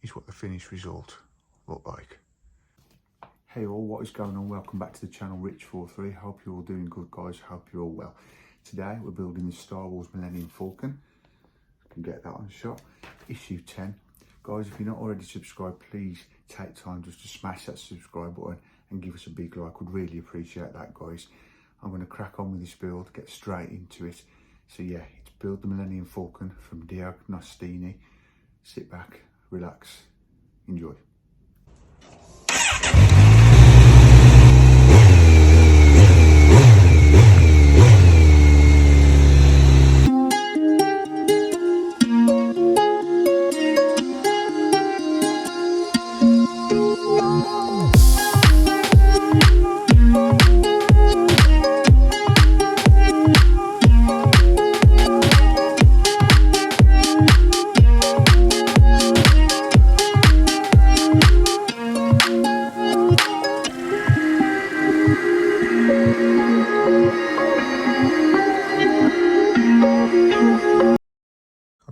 is what the finished result looked like. Hey all, what is going on? Welcome back to the channel, Rich43. Hope you're all doing good, guys. Hope you're all well. Today we're building the Star Wars Millennium Falcon. I can get that on shot. Issue 10. Guys, if you're not already subscribed, please take time just to smash that subscribe button and give us a big like. Would really appreciate that, guys. I'm going to crack on with this build, get straight into it. So yeah, it's build the Millennium Falcon from Diagostini. Sit back, relax, enjoy.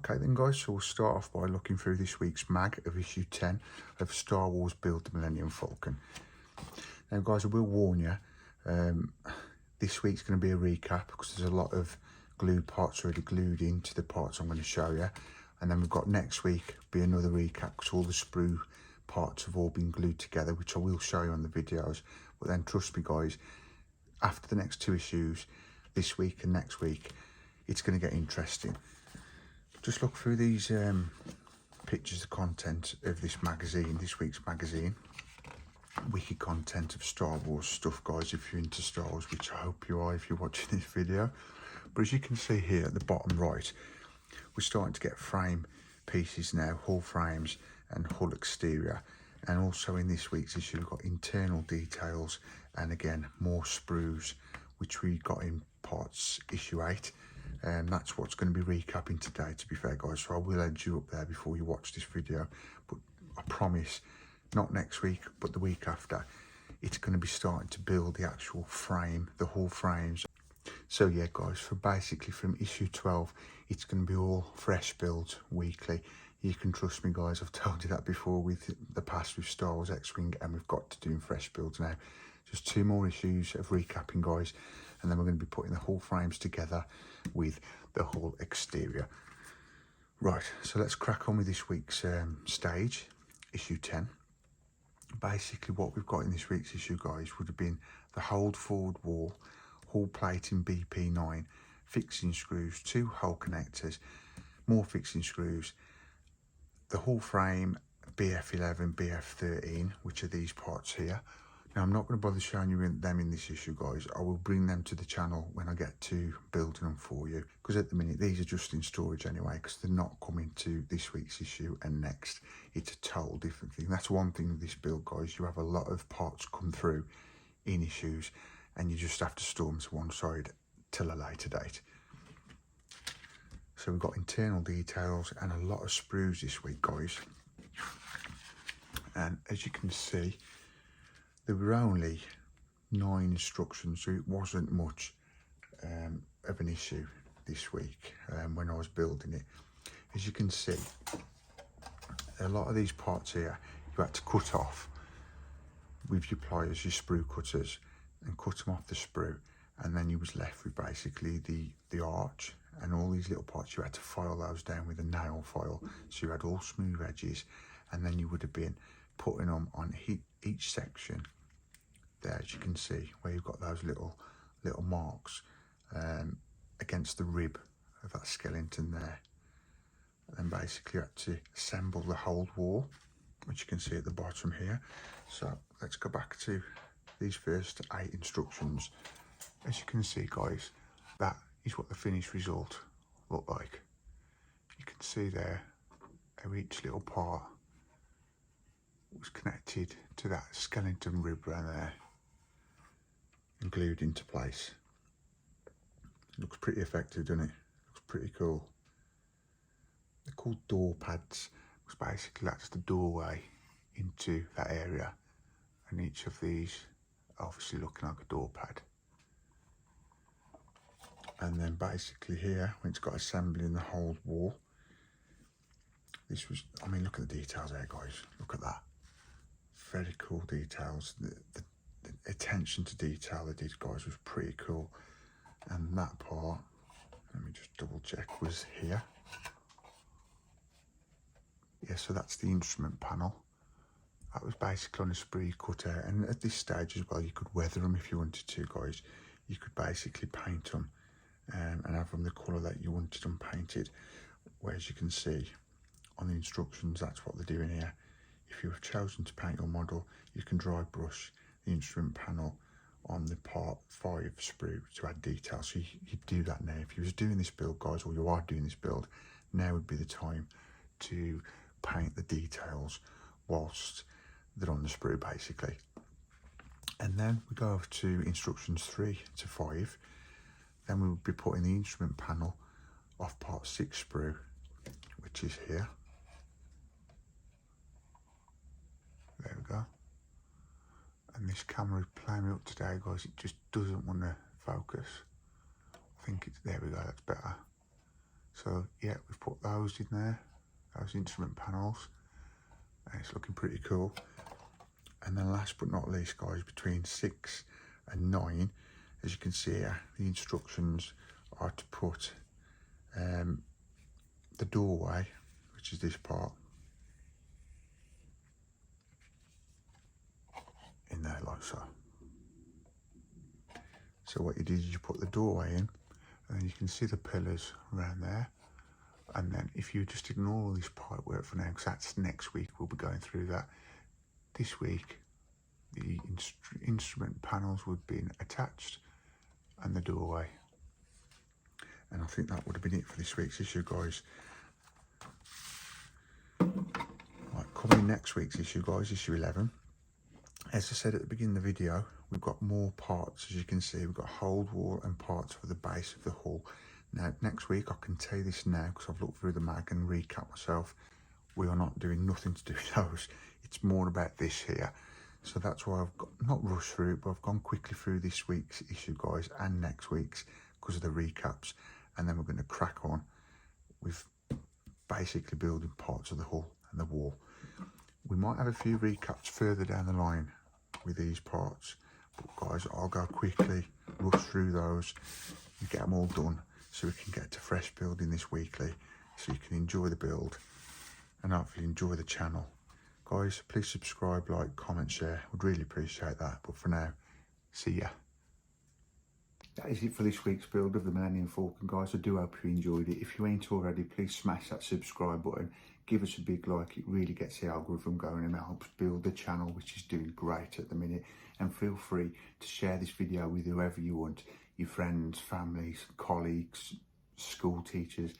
Okay then guys, so we'll start off by looking through this week's mag of issue 10 of Star Wars Build the Millennium Falcon. Now guys, I will warn you, this week's going to be a recap because there's a lot of glue parts already glued into the parts I'm going to show you. And then we've got next week be another recap because all the sprue parts have all been glued together, which I will show you on the videos. But then trust me guys, after the next two issues, this week and next week, it's going to get interesting. Just look through these pictures of content of this magazine, this week's magazine. Wicked content of Star Wars stuff, guys, if you're into Star Wars, which I hope you are if you're watching this video. But as you can see here at the bottom right, we're starting to get frame pieces now, hull frames and hull exterior. And also in this week's issue, we've got internal details and again, more sprues, which we got in parts issue 8. And that's what's going to be recapping today, to be fair guys, so I will edge you up there before you watch this video. But I promise, not next week but the week after, it's going to be starting to build the actual frame, the hull frames. So yeah guys, for basically from issue 12 it's going to be all fresh builds weekly. You can trust me guys, I've told you that before with the past with Star Wars X-Wing, and we've got to do fresh builds now. Just 2 more issues of recapping guys, and then we're going to be putting the hull frames together with the hull exterior. Right, so let's crack on with this week's stage, issue 10. Basically what we've got in this week's issue guys would have been the hold forward wall, hull plating BP9, fixing screws, 2 hull connectors, more fixing screws, the hull frame BF11, BF13, which are these parts here. Now, I'm not going to bother showing you them in this issue, guys. I will bring them to the channel when I get to building them for you. Because at the minute, these are just in storage anyway, because they're not coming to this week's issue and next. It's a total different thing. That's one thing with this build, guys. You have a lot of parts come through in issues, and you just have to store them to one side till a later date. So we've got internal details and a lot of sprues this week, guys. And as you can see, there were only 9 instructions, so it wasn't much of an issue this week when I was building it. As you can see, a lot of these parts here you had to cut off with your pliers, your sprue cutters, and cut them off the sprue, and then you was left with basically the arch and all these little parts. You had to file those down with a nail file, so you had all smooth edges, and then you would have been putting them on each section there, as you can see, where you've got those little marks against the rib of that skeleton there. And then basically you had to assemble the hold wall, which you can see at the bottom here. So let's go back to these first 8 instructions. As you can see guys, that is what the finished result looked like. You can see there how each little part was connected to that skeleton rib around there and glued into place. It looks pretty effective, doesn't it? Looks pretty cool. They're called door pads, because basically that's the doorway into that area, and each of these obviously looking like a door pad. And then basically here, when it's got assembly in the hold wall, this was, I mean, look at the details there, guys. Look at that. Very cool details. The attention to detail they did, guys, was pretty cool. And that part, let me just double check, was here. Yeah, so that's the instrument panel. That was basically on a spree cutter, and at this stage as well, you could weather them if you wanted to, guys. You could basically paint them and have them the colour that you wanted them painted. Whereas you can see on the instructions, that's what they're doing here. If you have chosen to paint your model, you can dry brush the instrument panel on the part 5 sprue to add detail. So you do that now. If you was doing this build, guys, or you are doing this build, now would be the time to paint the details whilst they're on the sprue, basically. And then we go over to instructions 3 to 5. Then we will be putting the instrument panel off part 6 sprue, which is here. There we go. And this camera is playing me up today, guys. It just doesn't want to focus. I think it's, there we go, that's better. So yeah, we've put those in there, those instrument panels, and it's looking pretty cool. And then last but not least, guys, between 6 and 9, as you can see here, the instructions are to put the doorway, which is this part, in there like so. So what you do is you put the doorway in, and then you can see the pillars around there. And then if you just ignore all this pipe work for now, because that's next week, we'll be going through that. This week, the instrument panels would be attached and the doorway. And I think that would have been it for this week's issue, guys. Right, coming next week's issue, guys, issue 11. As I said at the beginning of the video, we've got more parts, as you can see. We've got hold wall and parts for the base of the hull. Now, next week, I can tell you this now, because I've looked through the mag and recap myself. We are not doing nothing to do with those. It's more about this here. So that's why I've got, not rushed through it, but I've gone quickly through this week's issue, guys, and next week's, because of the recaps. And then we're going to crack on with basically building parts of the hull and the wall. We might have a few recaps further down the line with these parts, but guys, I'll go quickly, rush through those and get them all done, so we can get to fresh building this weekly, so you can enjoy the build and hopefully enjoy the channel. Guys, please subscribe, like, comment, share. Would really appreciate that. But for now, see ya. That is it for this week's build of the Millennium Falcon, guys. I do hope you enjoyed it. If you ain't already, please smash that subscribe button. Give us a big like. It really gets the algorithm going and helps build the channel, which is doing great at the minute. And feel free to share this video with whoever you want. Your friends, families, colleagues, school teachers,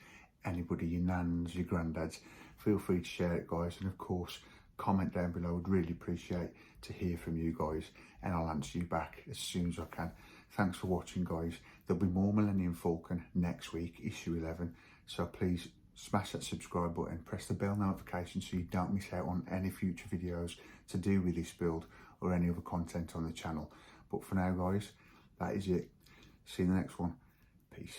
anybody, your nans, your granddads. Feel free to share it, guys. And of course, comment down below. I'd really appreciate to hear from you guys, and I'll answer you back as soon as I can. Thanks for watching, guys. There'll be more Millennium Falcon next week, issue 11. So please smash that subscribe button, press the bell notification so you don't miss out on any future videos to do with this build or any other content on the channel. But for now, guys, that is it. See you in the next one. Peace.